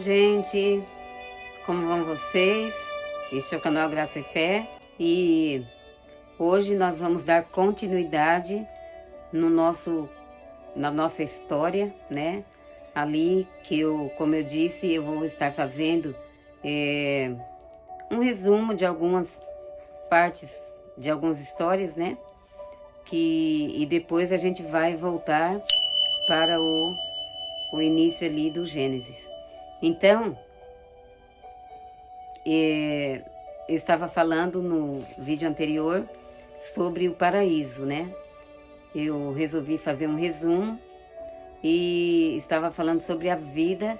gente! Como vão vocês? Este é o canal Graça e Fé e hoje nós vamos dar continuidade na nossa história, né? Ali que como eu disse, eu vou estar fazendo um resumo de algumas partes, de algumas histórias, né? E depois a gente vai voltar para o início ali do Gênesis. Então, eu estava falando no vídeo anterior sobre o paraíso, né? Eu resolvi fazer um resumo e estava falando sobre a vida,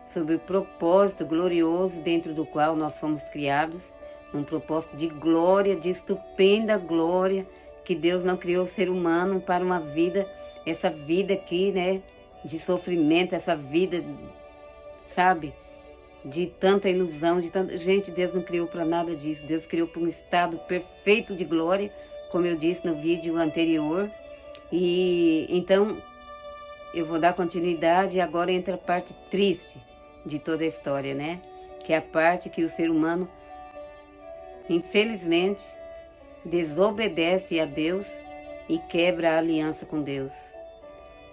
sobre o propósito glorioso dentro do qual nós fomos criados, um propósito de glória, de estupenda glória, que Deus não criou o ser humano para uma vida, essa vida aqui, né, de sofrimento, essa vida, sabe, de tanta ilusão, de tanta... Gente, Deus não criou para nada disso. Deus criou para um estado perfeito de glória, como eu disse no vídeo anterior. E então eu vou dar continuidade e agora entra a parte triste de toda a história, né? Que é a parte que o ser humano, infelizmente, desobedece a Deus e quebra a aliança com Deus.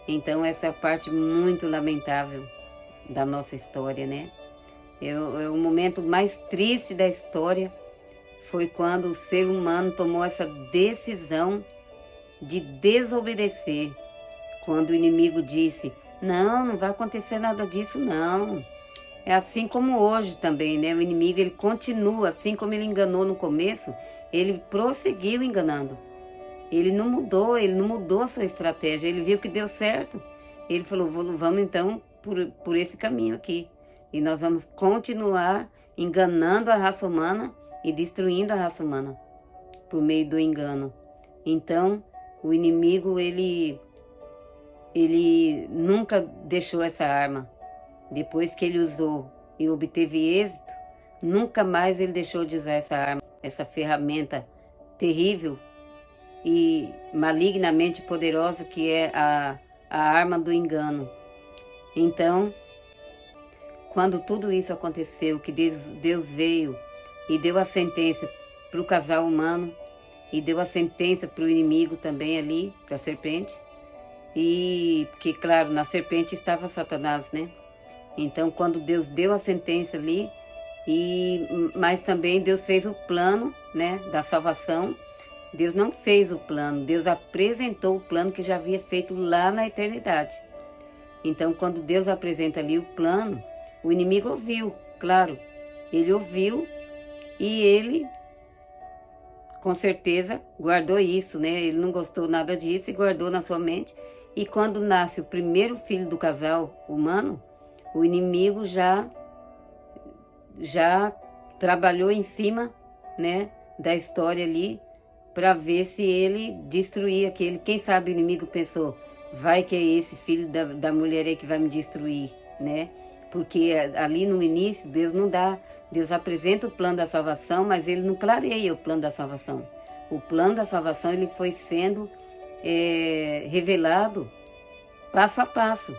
Então essa é a parte muito lamentável da nossa história, né? O momento mais triste da história foi quando o ser humano tomou essa decisão de desobedecer. Quando o inimigo disse, não vai acontecer nada disso, não. É assim como hoje também, né? O inimigo, ele continua, assim como ele enganou no começo, ele prosseguiu enganando. Ele não mudou a sua estratégia, ele viu que deu certo. Ele falou, vamos então por esse caminho aqui. E nós vamos continuar enganando a raça humana e destruindo a raça humana por meio do engano. Então, o inimigo, ele nunca deixou essa arma. Depois que ele usou e obteve êxito, nunca mais ele deixou de usar essa arma, essa ferramenta terrível e malignamente poderosa que é a arma do engano. Então, quando tudo isso aconteceu, que Deus veio e deu a sentença para o casal humano e deu a sentença para o inimigo também ali, para a serpente, e que, claro, na serpente estava Satanás, né? Então, quando Deus deu a sentença ali, mas também Deus fez o plano, né, da salvação. Deus não fez o plano, Deus apresentou o plano que já havia feito lá na eternidade. Então, quando Deus apresenta ali o plano, o inimigo ouviu, claro, ele ouviu e ele, com certeza, guardou isso, né? Ele não gostou nada disso e guardou na sua mente. E quando nasce o primeiro filho do casal humano, o inimigo já trabalhou em cima, né, da história ali, para ver se ele destruía aquele. Quem sabe o inimigo pensou, vai que é esse filho da mulher aí que vai me destruir, né? Porque ali no início Deus apresenta o plano da salvação, mas ele não clareia o plano da salvação. O plano da salvação ele foi sendo revelado passo a passo.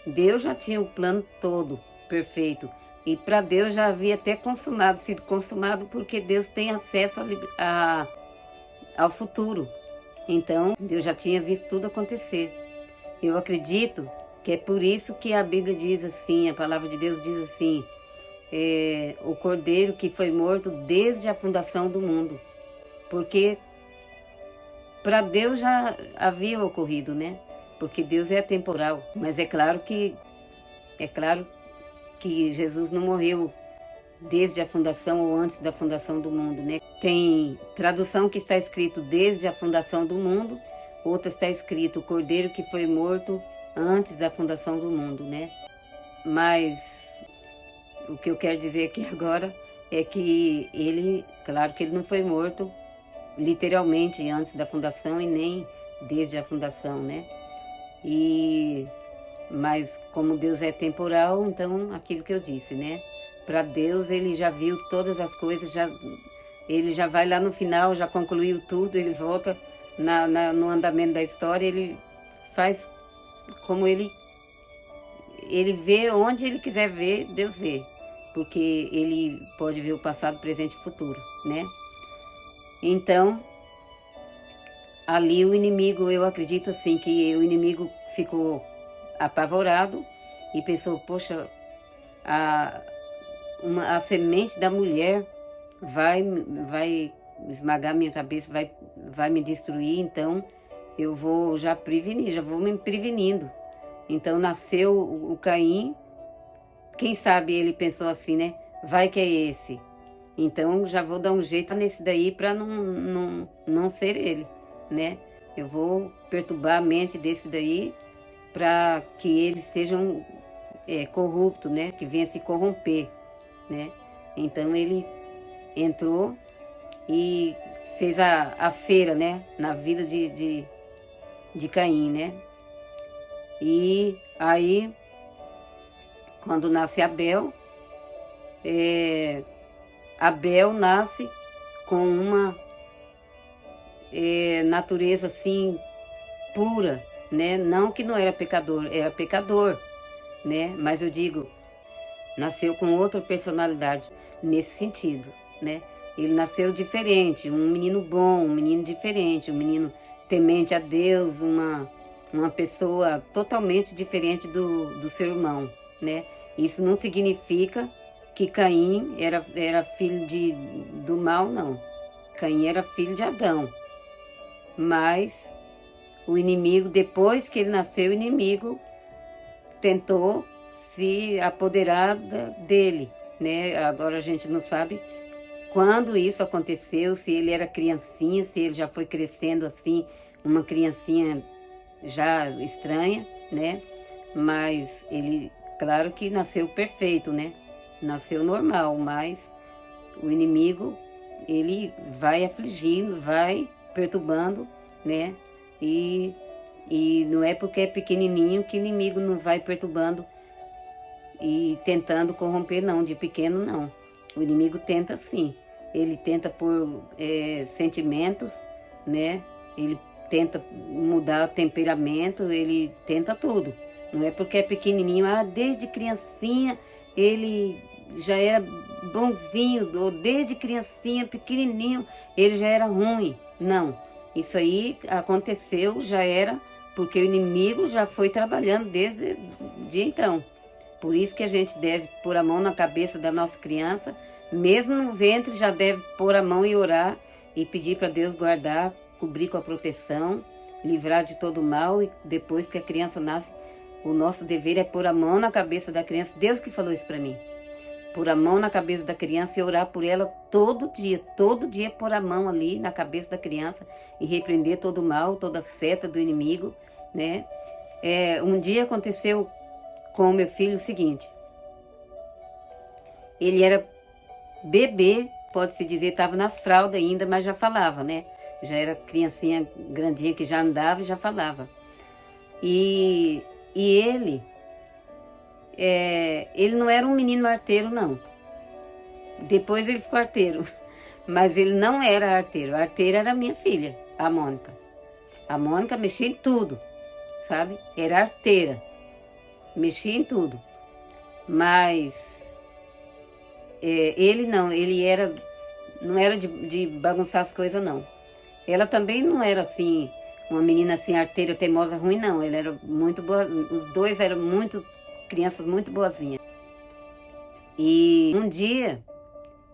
Deus já tinha o plano todo perfeito e para Deus já havia até sido consumado, porque Deus tem acesso ao futuro. Então Deus já tinha visto tudo acontecer. Eu acredito que é por isso que a Bíblia diz assim, a palavra de Deus diz assim, o cordeiro que foi morto desde a fundação do mundo. Porque para Deus já havia ocorrido, né? Porque Deus é atemporal. Mas é claro que Jesus não morreu desde a fundação ou antes da fundação do mundo, né? Tem tradução que está escrito desde a fundação do mundo, outra está escrito o cordeiro que foi morto antes da fundação do mundo, né? Mas o que eu quero dizer aqui agora é que claro que ele não foi morto literalmente antes da fundação e nem desde a fundação, né? Mas como Deus é temporal, então aquilo que eu disse, né? Para Deus ele já viu todas as coisas, ele já vai lá no final, já concluiu tudo, ele volta no andamento da história, ele faz como ele ele vê onde ele quiser ver, Deus vê. Porque ele pode ver o passado, presente e futuro, né? Então, ali o inimigo, eu acredito assim, que o inimigo ficou apavorado e pensou, poxa, a semente da mulher vai esmagar minha cabeça, vai me destruir, então eu vou já prevenir, já vou me prevenindo. Então nasceu o Caim, quem sabe ele pensou assim, né? Vai que é esse. Então já vou dar um jeito nesse daí para não ser ele, né? Eu vou perturbar a mente desse daí para que eles sejam corruptos, né? Que venha se corromper, né? Então ele entrou e fez a feira, né? Na vida de Caim, né? E aí, quando nasce Abel, Abel nasce com uma natureza assim pura, né? Não que não era pecador, né? Mas eu digo, nasceu com outra personalidade nesse sentido, né? Ele nasceu diferente, um menino bom, um menino diferente, um menino temente a Deus, uma pessoa totalmente diferente do seu irmão, né? Isso não significa que Caim era filho do mal, não. Caim era filho de Adão. Mas o inimigo, depois que ele nasceu, o inimigo tentou se apoderar dele, né? Agora a gente não sabe quando isso aconteceu, se ele era criancinha, se ele já foi crescendo assim, uma criancinha já estranha, né? Mas ele, claro que nasceu perfeito, né? Nasceu normal, mas o inimigo, ele vai afligindo, vai perturbando, né? E não é porque é pequenininho que o inimigo não vai perturbando e tentando corromper, não. De pequeno, não. O inimigo tenta sim. Ele tenta por sentimentos, né? Ele tenta mudar o temperamento, ele tenta tudo. Não é porque é pequenininho, desde criancinha ele já era bonzinho, ou desde criancinha, pequenininho, ele já era ruim. Não, isso aí aconteceu, já era, porque o inimigo já foi trabalhando desde então. Por isso que a gente deve pôr a mão na cabeça da nossa criança, mesmo no ventre já deve pôr a mão e orar e pedir para Deus guardar, cobrir com a proteção, livrar de todo mal. E depois que a criança nasce, o nosso dever é pôr a mão na cabeça da criança. Deus que falou isso para mim. Pôr a mão na cabeça da criança e orar por ela todo dia pôr a mão ali na cabeça da criança e repreender todo o mal, toda a seta do inimigo, né? Um dia aconteceu com o meu filho o seguinte, ele era bebê, pode-se dizer, estava nas fraldas ainda, mas já falava, né? Já era criancinha grandinha que já andava e já falava. E ele não era um menino arteiro, não. Depois ele ficou arteiro, mas ele não era arteiro. A arteira era minha filha, a Mônica. A Mônica mexia em tudo, sabe? Era arteira, mexia em tudo. Mas ele não, não era de bagunçar as coisas, não. Ela também não era assim, uma menina assim, arteira, teimosa, ruim, não. Ela era muito boa, os dois eram crianças muito boazinhas. E um dia,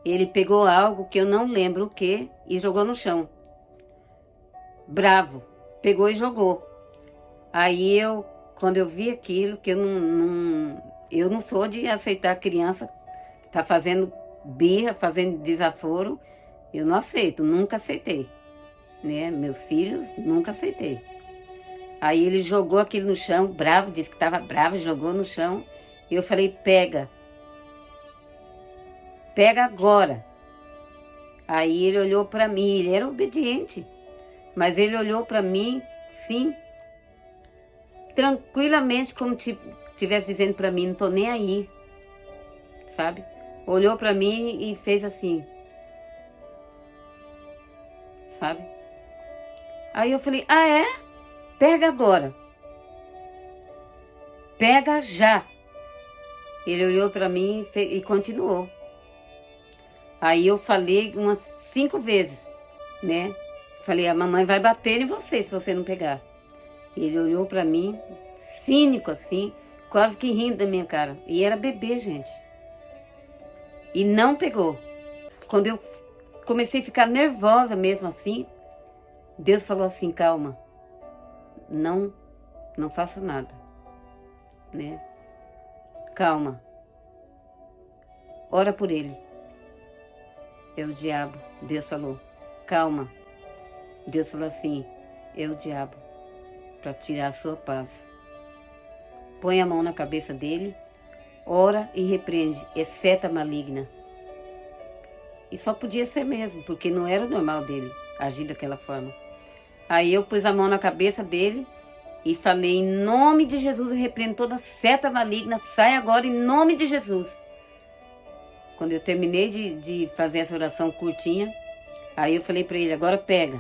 ele pegou algo que eu não lembro o que e jogou no chão. Bravo, pegou e jogou. Aí quando eu vi aquilo, que eu não sou de aceitar criança tá fazendo birra, fazendo desaforo, eu não aceito, nunca aceitei, né? Meus filhos, nunca aceitei. Aí ele jogou aquilo no chão, bravo, disse que estava bravo, jogou no chão. E eu falei, pega agora. Aí ele olhou para mim, ele era obediente, mas ele olhou para mim, sim, tranquilamente, como estivesse dizendo para mim, não tô nem aí, sabe? Olhou para mim e fez assim, sabe? Aí eu falei, pega agora. Pega já. Ele olhou para mim e continuou. Aí eu falei umas 5 vezes, né? Falei, a mamãe vai bater em você se você não pegar. Ele olhou para mim, cínico assim, quase que rindo da minha cara. E era bebê, gente. E não pegou. Quando eu comecei a ficar nervosa mesmo assim, Deus falou assim, calma, não faça nada, né? Calma, ora por ele. É o diabo. Deus falou, calma. Deus falou assim, é o diabo, para tirar a sua paz. Põe a mão na cabeça dele, ora e repreende, é seta maligna. E só podia ser mesmo, porque não era o normal dele agir daquela forma. Aí eu pus a mão na cabeça dele e falei, em nome de Jesus, eu repreendo toda seta maligna, sai agora em nome de Jesus. Quando eu terminei de fazer essa oração curtinha, aí eu falei para ele, agora pega.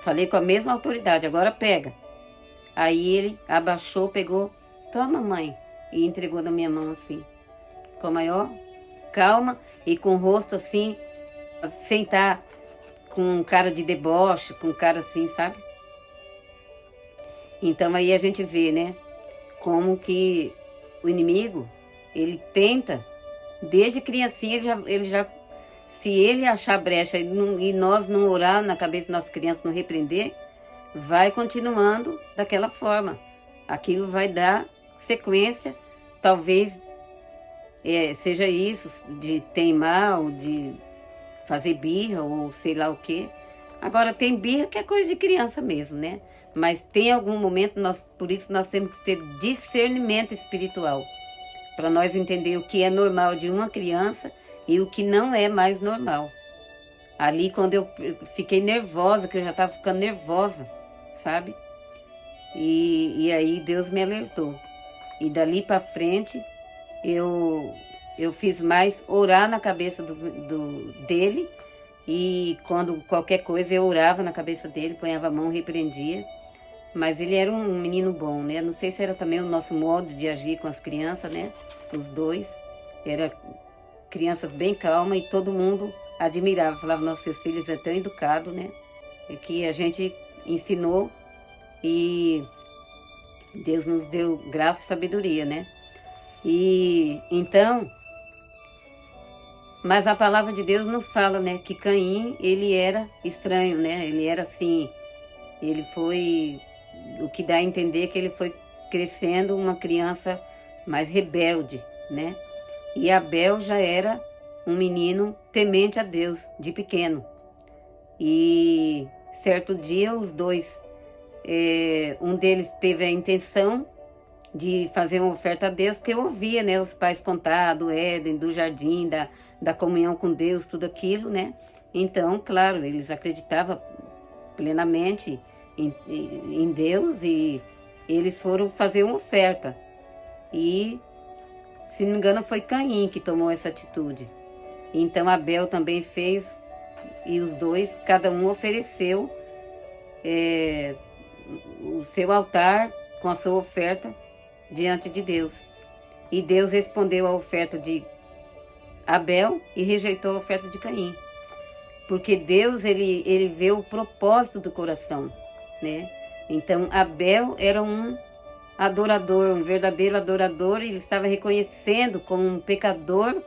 Falei com a mesma autoridade, agora pega. Aí ele abaixou, pegou, toma mãe, e entregou na minha mão assim, com a maior calma e com o rosto assim, sem estar com cara de deboche, com cara assim, sabe? Então aí a gente vê, né, como que o inimigo, ele tenta, desde criancinha, ele já se ele achar brecha e nós não orar na cabeça das nossas crianças, não repreender, vai continuando daquela forma. Aquilo vai dar sequência, talvez seja isso, de teimar, ou de fazer birra, ou sei lá o quê. Agora, tem birra que é coisa de criança mesmo, né? Mas tem algum momento, por isso nós temos que ter discernimento espiritual, para nós entender o que é normal de uma criança e o que não é mais normal. Ali, quando eu fiquei nervosa, que eu já estava ficando nervosa, sabe? E aí Deus me alertou. E dali para frente, eu fiz mais orar na cabeça dele, e quando qualquer coisa eu orava na cabeça dele, ponhava a mão, repreendia. Mas ele era um menino bom, né? Não sei se era também o nosso modo de agir com as crianças, né? Os dois. Era criança bem calma e todo mundo admirava. Falava, nossos seus filhos é tão educado, né? E que a gente ensinou e Deus nos deu graça e sabedoria, né? E então, mas a palavra de Deus nos fala, né? Que Caim, ele era estranho, né? Ele era assim, ele foi, o que dá a entender que ele foi crescendo uma criança mais rebelde, né? E Abel já era um menino temente a Deus, de pequeno. E certo dia os dois, um deles teve a intenção de fazer uma oferta a Deus, porque eu ouvia, né, os pais contar do Éden, do jardim, da comunhão com Deus, tudo aquilo, né? Então, claro, eles acreditavam plenamente em Deus e eles foram fazer uma oferta. E, se não me engano, foi Caim que tomou essa atitude. Então Abel também fez, e os dois, cada um ofereceu o seu altar com a sua oferta diante de Deus. E Deus respondeu a oferta de Abel e rejeitou a oferta de Caim. Porque Deus, ele vê o propósito do coração, né? Então Abel era um adorador, um verdadeiro adorador, e ele estava reconhecendo como um pecador,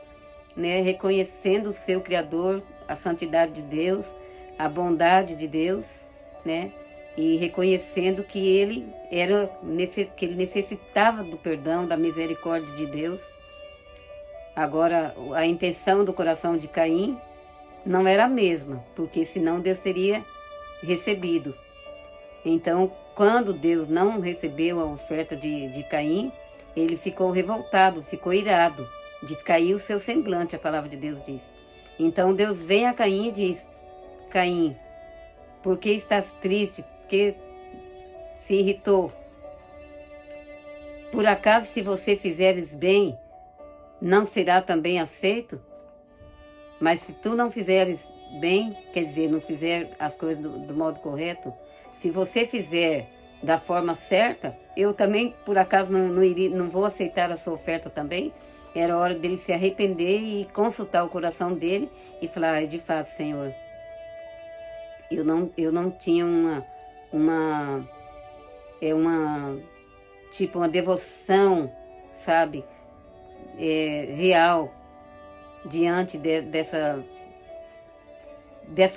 né? Reconhecendo o seu Criador, a santidade de Deus, a bondade de Deus, né? E reconhecendo que ele necessitava do perdão, da misericórdia de Deus. Agora, a intenção do coração de Caim não era a mesma, porque senão Deus teria recebido. Então, quando Deus não recebeu a oferta de Caim, ele ficou revoltado, ficou irado, descaiu o seu semblante, a palavra de Deus diz. Então Deus vem a Caim e diz, Caim, por que estás triste? Por que se irritou? Por acaso, se você fizeres bem, não será também aceito? Mas se tu não fizeres bem, quer dizer, não fizer as coisas do modo correto, se você fizer da forma certa, eu também, por acaso, não vou aceitar a sua oferta também? era hora dele se arrepender e consultar o coração dele e falar, de fato, Senhor, eu não tinha uma tipo, uma devoção, sabe, real diante dessa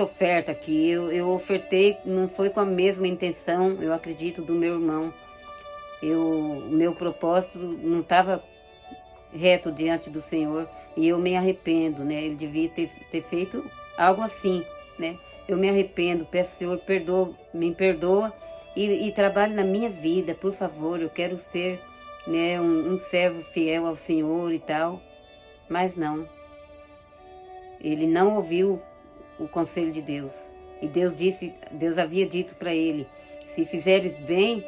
oferta que eu ofertei, não foi com a mesma intenção, eu acredito, do meu irmão. O meu propósito não estava reto diante do Senhor e eu me arrependo, né? Ele devia ter feito algo assim, né? Eu me arrependo, peço, Senhor, me perdoa e trabalhe na minha vida, por favor. Eu quero ser, né, um servo fiel ao Senhor e tal, mas não. Ele não ouviu o conselho de Deus. E Deus havia dito para ele, se fizeres bem,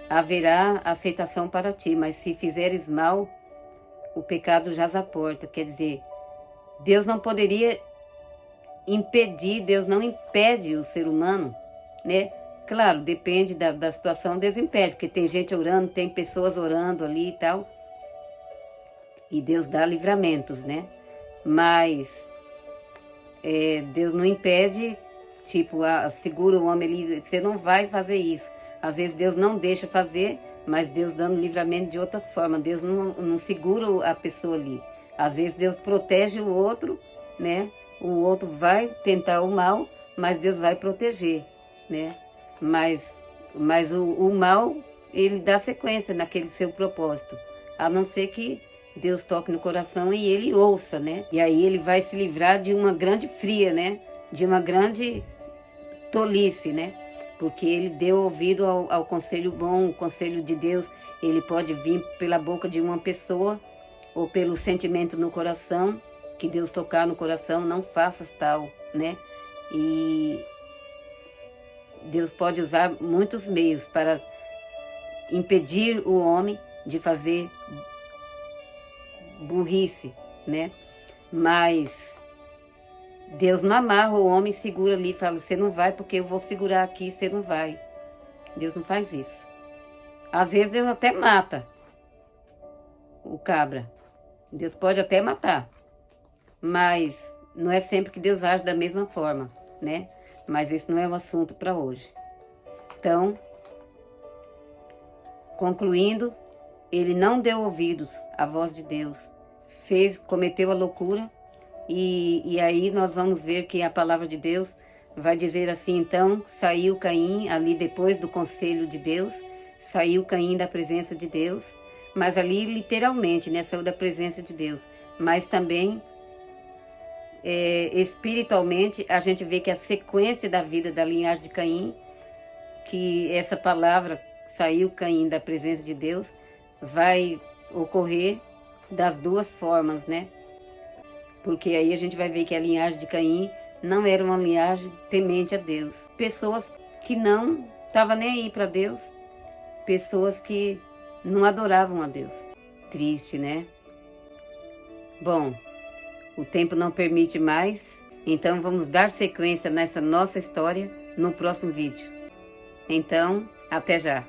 haverá aceitação para ti, mas se fizeres mal, o pecado jaz à porta. Quer dizer, Deus não poderia impedir, Deus não impede o ser humano, né? Claro, depende da situação, Deus impede, porque tem gente orando, tem pessoas orando ali e tal, e Deus dá livramentos, né? Mas Deus não impede, tipo, segura o homem ali, você não vai fazer isso. Às vezes Deus não deixa fazer, mas Deus dando livramento de outras formas. Deus não segura a pessoa ali. Às vezes Deus protege o outro, né? O outro vai tentar o mal, mas Deus vai proteger, né? Mas o mal, ele dá sequência naquele seu propósito. A não ser que Deus toque no coração e ele ouça, né? E aí ele vai se livrar de uma grande fria, né? De uma grande tolice, né? Porque ele deu ouvido ao conselho bom, o conselho de Deus. Ele pode vir pela boca de uma pessoa ou pelo sentimento no coração, que Deus tocar no coração, não faças tal, né? E Deus pode usar muitos meios para impedir o homem de fazer burrice, né? Mas Deus não amarra o homem, segura ali e fala, você não vai porque eu vou segurar aqui, você não vai. Deus não faz isso. Às vezes Deus até mata o cabra. Deus pode até matar. Mas não é sempre que Deus age da mesma forma, né? Mas esse não é o assunto para hoje. Então, concluindo, ele não deu ouvidos à voz de Deus. Cometeu a loucura. E aí nós vamos ver que a palavra de Deus vai dizer assim, então, saiu Caim ali depois do conselho de Deus, saiu Caim da presença de Deus, mas ali literalmente, né, saiu da presença de Deus, mas também espiritualmente a gente vê que a sequência da vida da linhagem de Caim, que essa palavra, saiu Caim da presença de Deus, vai ocorrer das duas formas, né? Porque aí a gente vai ver que a linhagem de Caim não era uma linhagem temente a Deus. Pessoas que não estavam nem aí para Deus. Pessoas que não adoravam a Deus. Triste, né? Bom, o tempo não permite mais. Então vamos dar sequência nessa nossa história no próximo vídeo. Então, até já!